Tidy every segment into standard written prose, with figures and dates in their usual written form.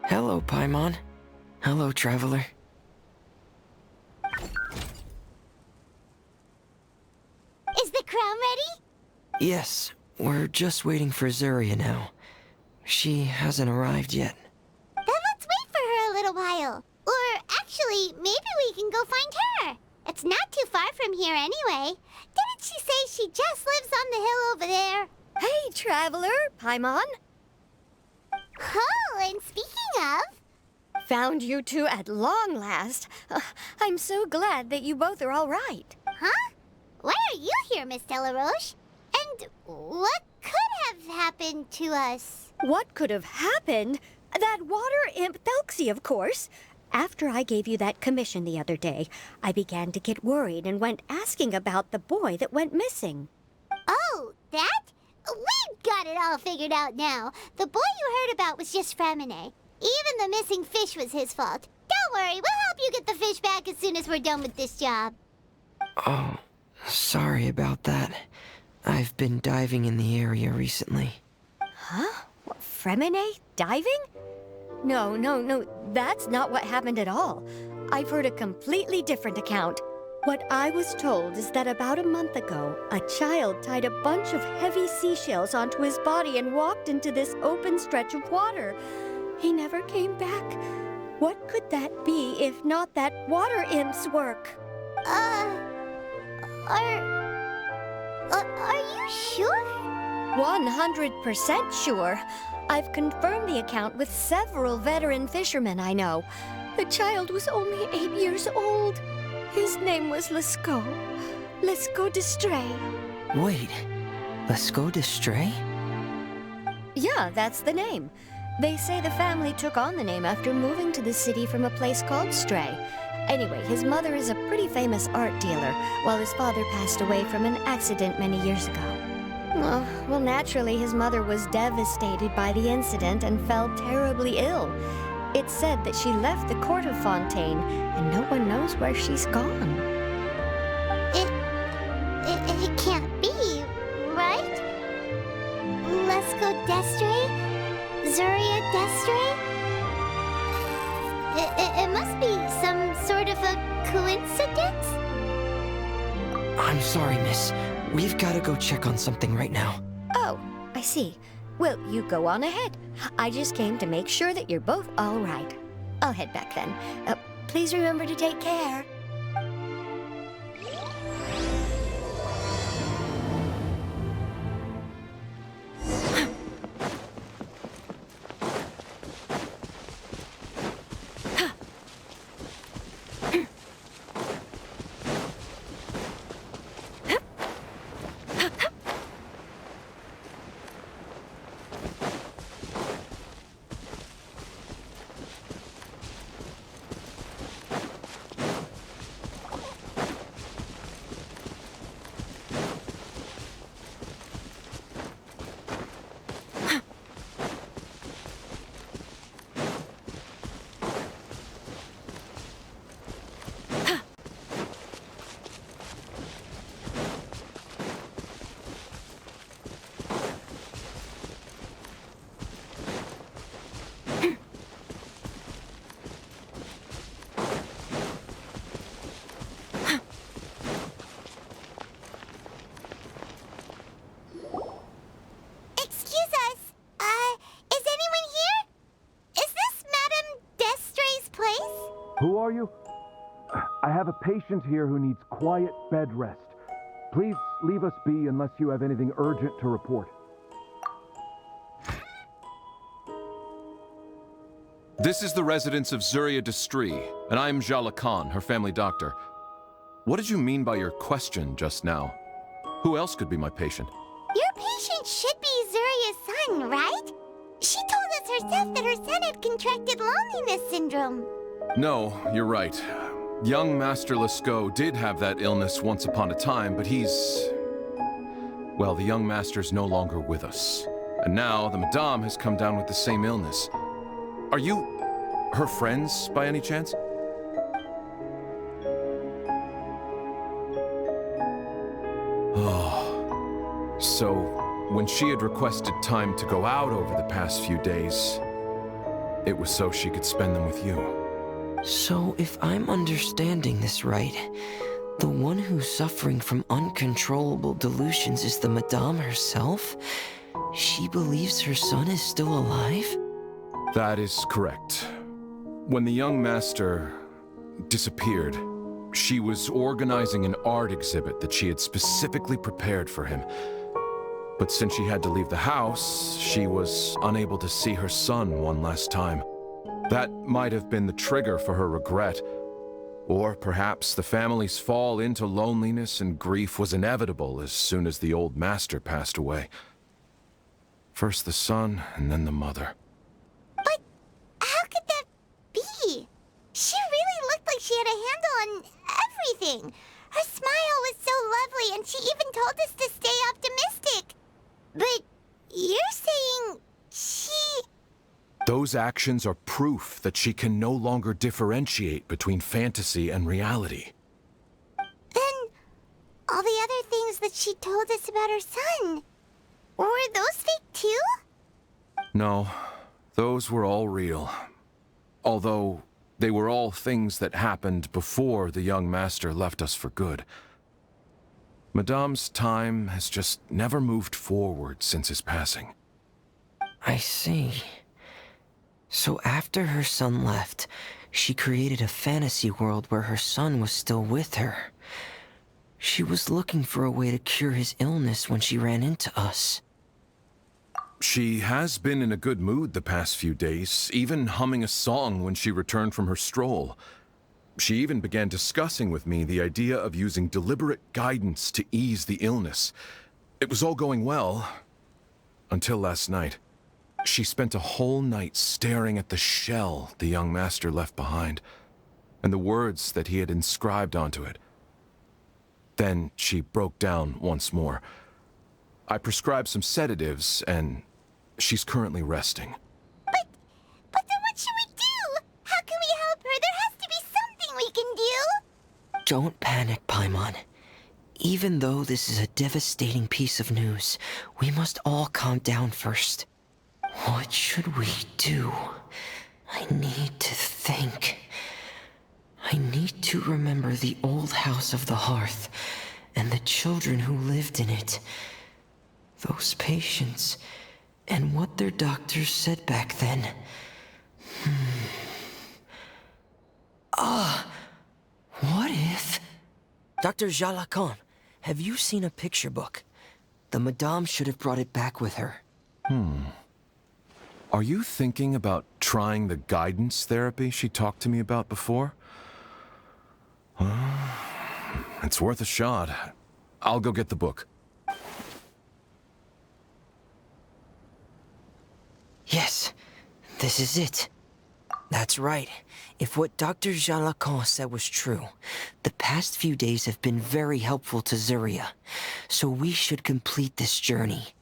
Hello, Paimon. Hello, Traveler. Is the crown ready? Yes, we're just waiting for Zuria now. She hasn't arrived yet. Then let's wait for her a little while. Or actually, maybe we can go find her. It's not too far from here anyway. Didn't she say she just lives on the hill over there? Hey, Traveler, Paimon. Oh, and speaking of... Found you two at long last. I'm so glad that you both are all right. Huh? Why are you here, Miss Delaroche? And what could have happened to us? What could have happened? That water imp Thelxie, of course. After I gave you that commission the other day, I began to get worried and went asking about the boy that went missing. Oh, that? We've got it all figured out now. The boy you heard about was just Fremine. Even the missing fish was his fault. Don't worry, we'll help you get the fish back as soon as we're done with this job. Oh, sorry about that. I've been diving in the area recently. Huh? What, Fremine? Diving? No, that's not what happened at all. I've heard a completely different account. What I was told is that about a month ago, a child tied a bunch of heavy seashells onto his body and walked into this open stretch of water. He never came back. What could that be if not that water imp's work? Are you sure? 100% sure. I've confirmed the account with several veteran fishermen I know. The child was only 8 years old. His name was Lescaut. Lescaut d'Estray. Wait, Lescaut d'Estray? Yeah, that's the name. They say the family took on the name after moving to the city from a place called Stray. Anyway, his mother is a pretty famous art dealer, while his father passed away from an accident many years ago. Well, naturally, his mother was devastated by the incident and fell terribly ill. It's said that she left the court of Fontaine, and no one knows where she's gone. It can't be, right? Lescaut d'Estray? Zuria d'Estray? It must be some sort of a coincidence? I'm sorry, miss. We've got to go check on something right now. Oh, I see. Well, you go on ahead. I just came to make sure that you're both all right. I'll head back then. Please remember to take care. Who are you? I have a patient here who needs quiet bed rest. Please leave us be unless you have anything urgent to report. This is the residence of Zuria d'Estray, and I'm Jala Khan, her family doctor. What did you mean by your question just now? Who else could be my patient? Your patient should be Zuria's son, right? She told us herself that her son had contracted loneliness syndrome. No, you're right. Young Master Lescaut did have that illness once upon a time, but he's... Well, the young master's no longer with us. And now the Madame has come down with the same illness. Are you her friends, by any chance? Oh. So, when she had requested time to go out over the past few days, it was so she could spend them with you. So, if I'm understanding this right, the one who's suffering from uncontrollable delusions is the Madame herself? She believes her son is still alive? That is correct. When the young master disappeared, she was organizing an art exhibit that she had specifically prepared for him. But since she had to leave the house, she was unable to see her son one last time. That might have been the trigger for her regret. Or perhaps the family's fall into loneliness and grief was inevitable as soon as the old master passed away. First the son, and then the mother. But how could that be? She really looked like she had a handle on everything. Her smile was so lovely, and she even told us to stay optimistic. But you're saying she... Those actions are proof that she can no longer differentiate between fantasy and reality. Then, all the other things that she told us about her son, were those fake too? No, those were all real. Although, they were all things that happened before the young master left us for good. Madame's time has just never moved forward since his passing. I see. So after her son left, she created a fantasy world where her son was still with her. She was looking for a way to cure his illness when she ran into us. She has been in a good mood the past few days, even humming a song when she returned from her stroll. She even began discussing with me the idea of using deliberate guidance to ease the illness. It was all going well, until last night. She spent a whole night staring at the shell the young master left behind, and the words that he had inscribed onto it. Then she broke down once more. I prescribed some sedatives, and she's currently resting. But then what should we do? How can we help her? There has to be something we can do. Don't panic, Paimon. Even though this is a devastating piece of news, we must all calm down first. What should we do? I need to think. I need to remember the old house of the hearth and the children who lived in it. Those patients and what their doctors said back then. What if... Dr. Jalacon, have you seen a picture book? The Madame should have brought it back with her. Are you thinking about trying the guidance therapy she talked to me about before? It's worth a shot. I'll go get the book. Yes, this is it. That's right. If what Dr. Jalacon said was true, the past few days have been very helpful to Zuria, so we should complete this journey.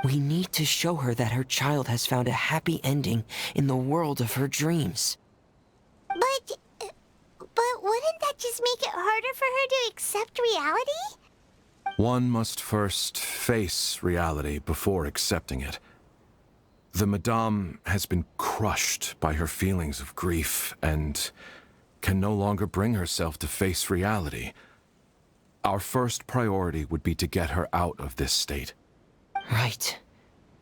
We need to show her that her child has found a happy ending in the world of her dreams. But wouldn't that just make it harder for her to accept reality? One must first face reality before accepting it. The Madame has been crushed by her feelings of grief and can no longer bring herself to face reality. Our first priority would be to get her out of this state. Right.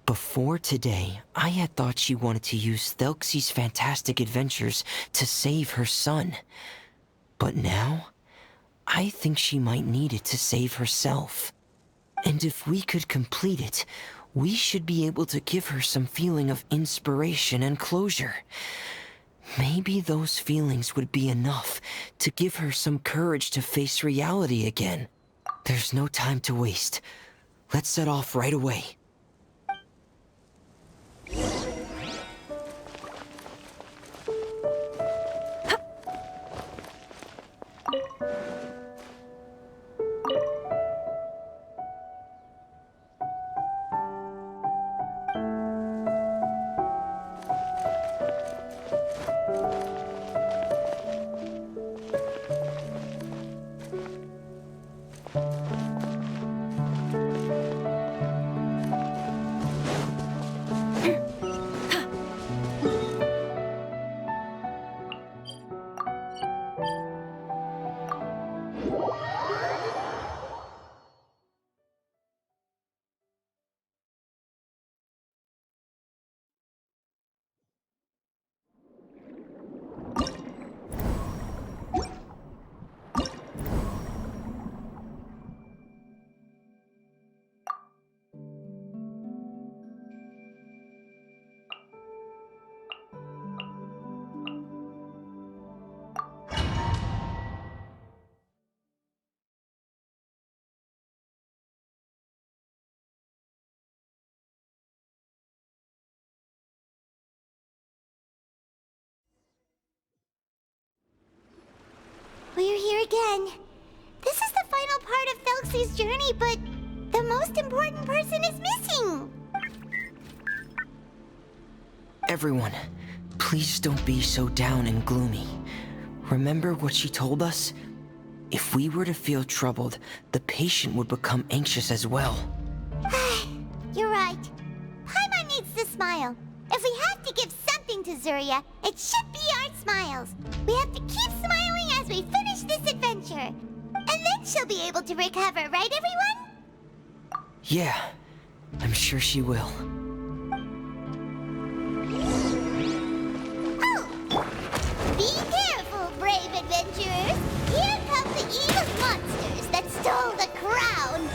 Before today, I had thought she wanted to use Thelxie's fantastic adventures to save her son. But now, I think she might need it to save herself. And if we could complete it, we should be able to give her some feeling of inspiration and closure. Maybe those feelings would be enough to give her some courage to face reality again. There's no time to waste. Let's set off right away. We're here again. This is the final part of Thelxie's journey, but the most important person is missing. Everyone, please don't be so down and gloomy. Remember what she told us? If we were to feel troubled, the patient would become anxious as well. You're right. Paimon needs to smile. If we have to give something to Zuria, it should be our smiles. We have to keep smiling as we finish this adventure. And then she'll be able to recover, right everyone? Yeah, I'm sure she will. Oh! Be careful, brave adventurers! Here come the evil monsters that stole the crown!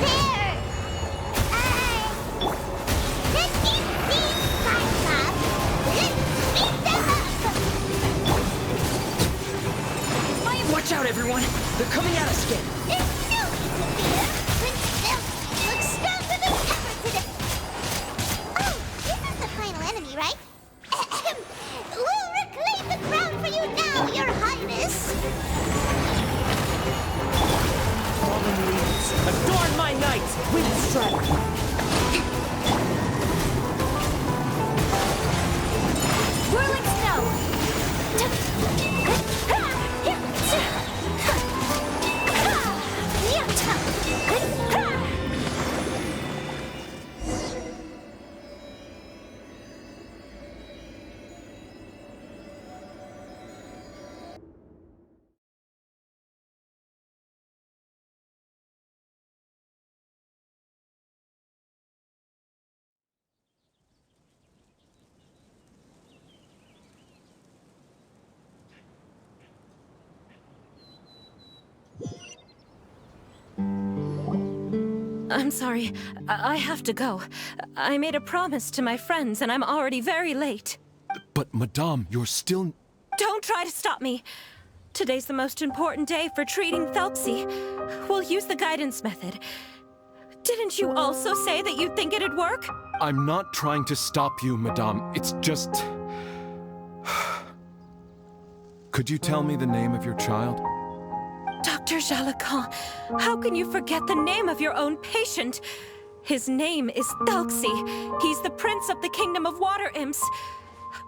They're... the deep-sea Cyclops! Let's beat them up! Watch out, everyone! They're coming at us again! There's no need to fear! Prince Thelxie looks stronger than ever today! Oh, this is the final enemy, right? Ahem. We'll reclaim the crown for you now, Your Highness! Fallen leaves, adorn my knights! Windstrike! Whirling snow! I'm sorry. I have to go. I made a promise to my friends, and I'm already very late. But, Madame, you're still... Don't try to stop me. Today's the most important day for treating Thelxie. We'll use the guidance method. Didn't you also say that you think it'd work? I'm not trying to stop you, Madame. It's just... Could you tell me the name of your child? Dr. Jalacan, how can you forget the name of your own patient? His name is Thelxie. He's the prince of the kingdom of water imps.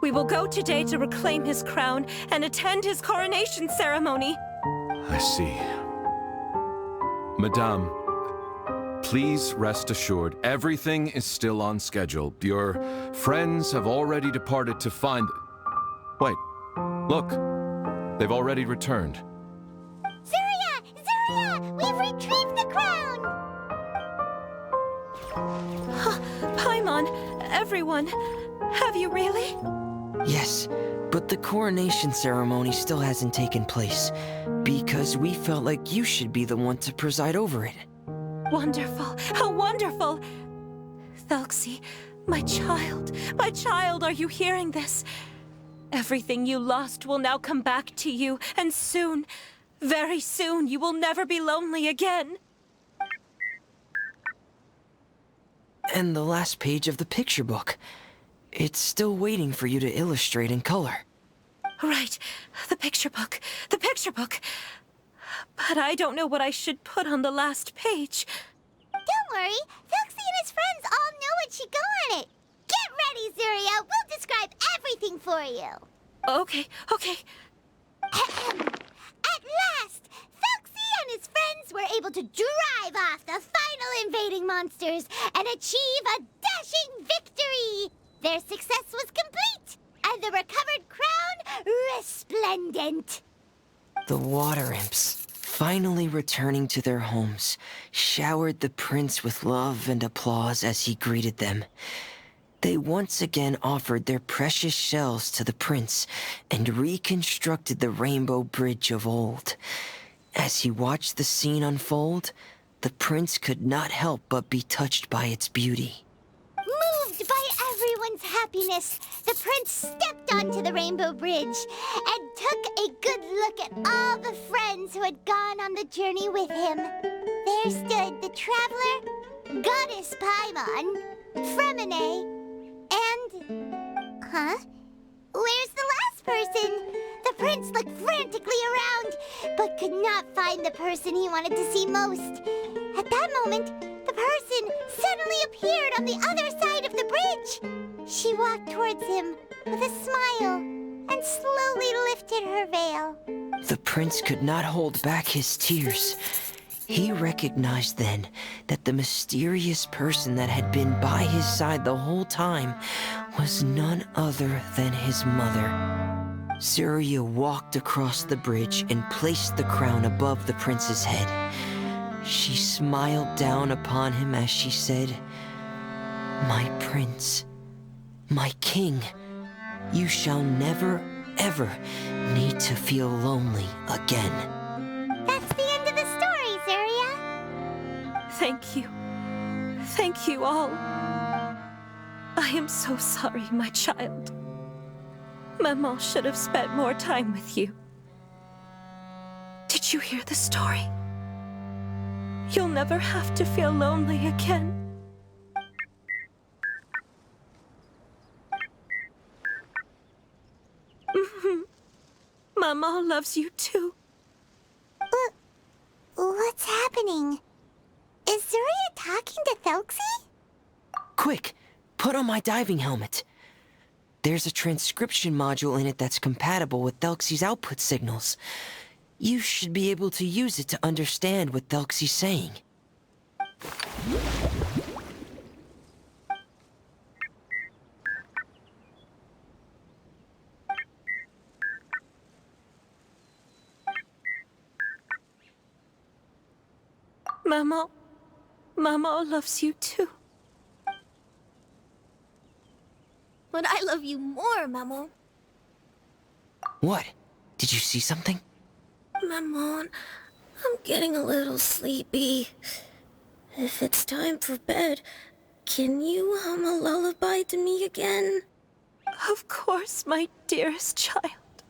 We will go today to reclaim his crown and attend his coronation ceremony. I see. Madame, please rest assured, everything is still on schedule. Your friends have already departed to find... Wait, look. They've already returned. Zuria! Zuria! We've retrieved the crown! Paimon, everyone, have you really? Yes, but the coronation ceremony still hasn't taken place, because we felt like you should be the one to preside over it. Wonderful, how wonderful! Thelxie, my child, are you hearing this? Everything you lost will now come back to you, and soon, very soon, you will never be lonely again. And the last page of the picture book. It's still waiting for you to illustrate in color. Right. The picture book. The picture book. But I don't know what I should put on the last page. Don't worry. Foxy and his friends all know what should go on it. Get ready, Zuria. We'll describe everything for you. Okay. At last, Foxy and his friends were able to drive off the final invading monsters and achieve a dashing victory. Their success was complete, and the recovered crown resplendent. The water imps, finally returning to their homes, showered the prince with love and applause as he greeted them. They once again offered their precious shells to the prince and reconstructed the rainbow bridge of old. As he watched the scene unfold, the prince could not help but be touched by its beauty. Moved by everyone's happiness, the prince stepped onto the rainbow bridge and took a good look at all the friends who had gone on the journey with him. There stood the traveler, Goddess Paimon, Fremine, and... Huh? Where's the last person? The prince looked frantically around, but could not find the person he wanted to see most. At that moment, the person suddenly appeared on the other side of the bridge. She walked towards him with a smile and slowly lifted her veil. The prince could not hold back his tears. He recognized then that the mysterious person that had been by his side the whole time was none other than his mother. Zuria walked across the bridge and placed the crown above the prince's head. She smiled down upon him as she said, "My prince, my king, you shall never, ever need to feel lonely again." That's the end of the story, Zuria. Thank you. Thank you all. I am so sorry, my child. Maman should have spent more time with you. Did you hear the story? You'll never have to feel lonely again. Mama loves you too. What's happening? Is Zuria talking to Thelxie? Quick, put on my diving helmet. There's a transcription module in it that's compatible with Thelxie's output signals. You should be able to use it to understand what Thelxie's saying. Mama loves you too. But I love you more, Maman. What? Did you see something? Maman, I'm getting a little sleepy. If it's time for bed, can you hum a lullaby to me again? Of course, my dearest child.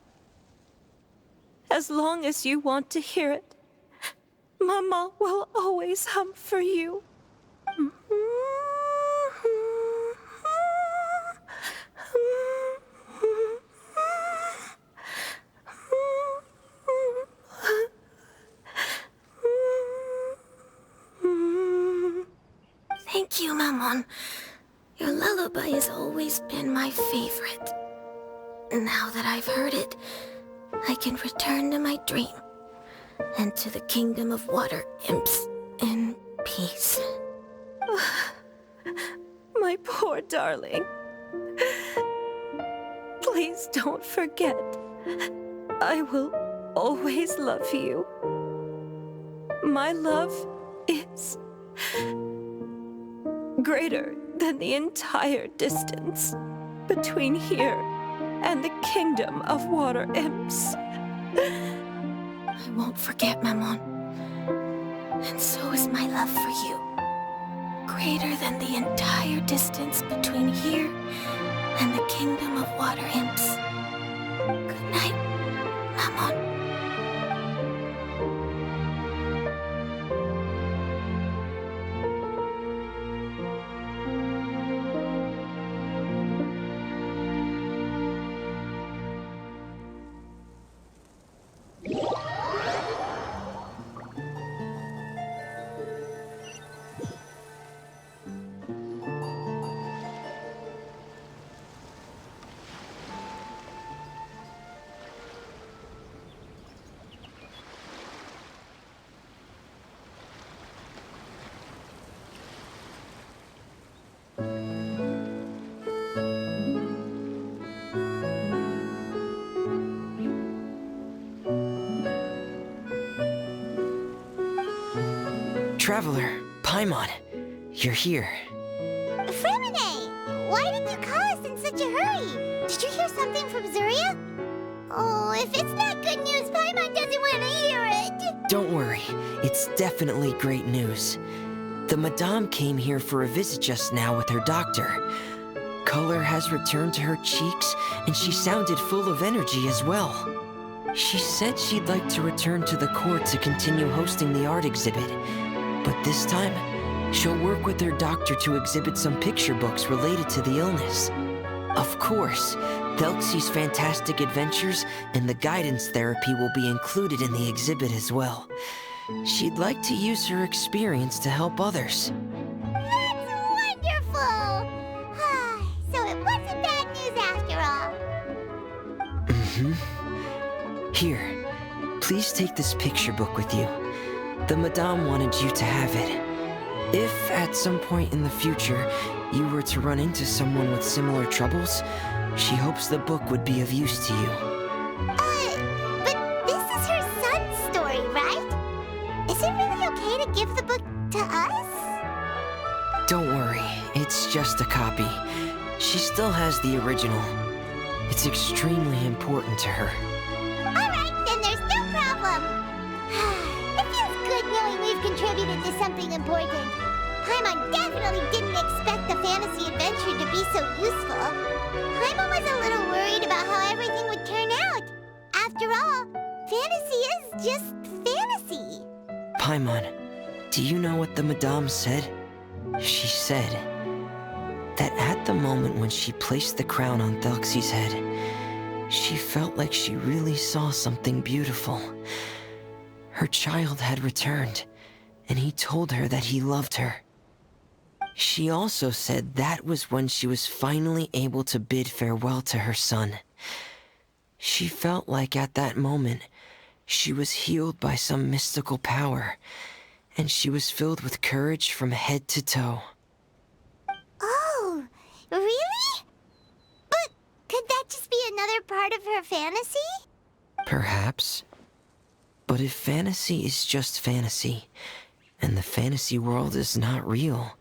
As long as you want to hear it, Mama will always hum for you. Thank you, Maman. Your lullaby has always been my favorite. Now that I've heard it, I can return to my dream and to the kingdom of water imps in peace. My poor darling. Please don't forget. I will always love you. My love is greater than the entire distance between here and the kingdom of water imps. I won't forget, Maman. And so is my love for you. Greater than the entire distance between here and the kingdom of water imps. Good night, Maman. Traveler, Paimon, you're here. Fremine, why did you call us in such a hurry? Did you hear something from Zuria? Oh, if it's not good news, Paimon doesn't want to hear it. Don't worry, it's definitely great news. The Madame came here for a visit just now with her doctor. Color has returned to her cheeks, and she sounded full of energy as well. She said she'd like to return to the court to continue hosting the art exhibit, but this time, she'll work with her doctor to exhibit some picture books related to the illness. Of course, Thelxie's fantastic adventures and the guidance therapy will be included in the exhibit as well. She'd like to use her experience to help others. That's wonderful! So it wasn't bad news after all. Here, please take this picture book with you. The Madame wanted you to have it. If, at some point in the future, you were to run into someone with similar troubles, she hopes the book would be of use to you. But this is her son's story, right? Is it really okay to give the book to us? Don't worry, it's just a copy. She still has the original. It's extremely important to her. Alright, then there's no problem. It feels good knowing we've contributed to something important. Paimon definitely didn't expect the fantasy adventure to be so useful. Paimon was a little worried about how everything would turn out. After all, fantasy is just fantasy. Paimon, do you know what the Madame said? She said that at the moment when she placed the crown on Thelxie's head, she felt like she really saw something beautiful. Her child had returned, and he told her that he loved her. She also said that was when she was finally able to bid farewell to her son. She felt like at that moment, she was healed by some mystical power, and she was filled with courage from head to toe. Oh, really? But could that just be another part of her fantasy? Perhaps. But if fantasy is just fantasy, and the fantasy world is not real,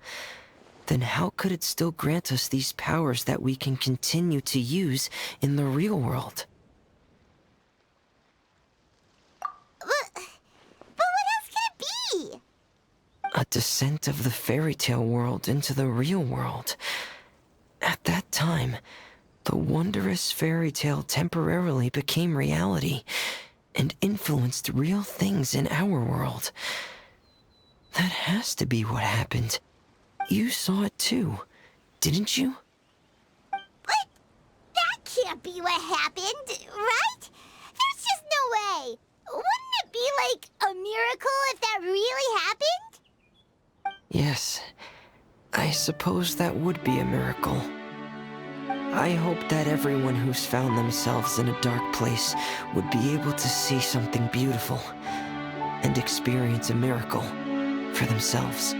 then how could it still grant us these powers that we can continue to use in the real world? But what else could it be? A descent of the fairy tale world into the real world. At that time, the wondrous fairy tale temporarily became reality and influenced real things in our world. That has to be what happened. You saw it too, didn't you? But that can't be what happened, right? There's just no way. Wouldn't it be like a miracle if that really happened? Yes, I suppose that would be a miracle. I hope that everyone who's found themselves in a dark place would be able to see something beautiful and experience a miracle for themselves.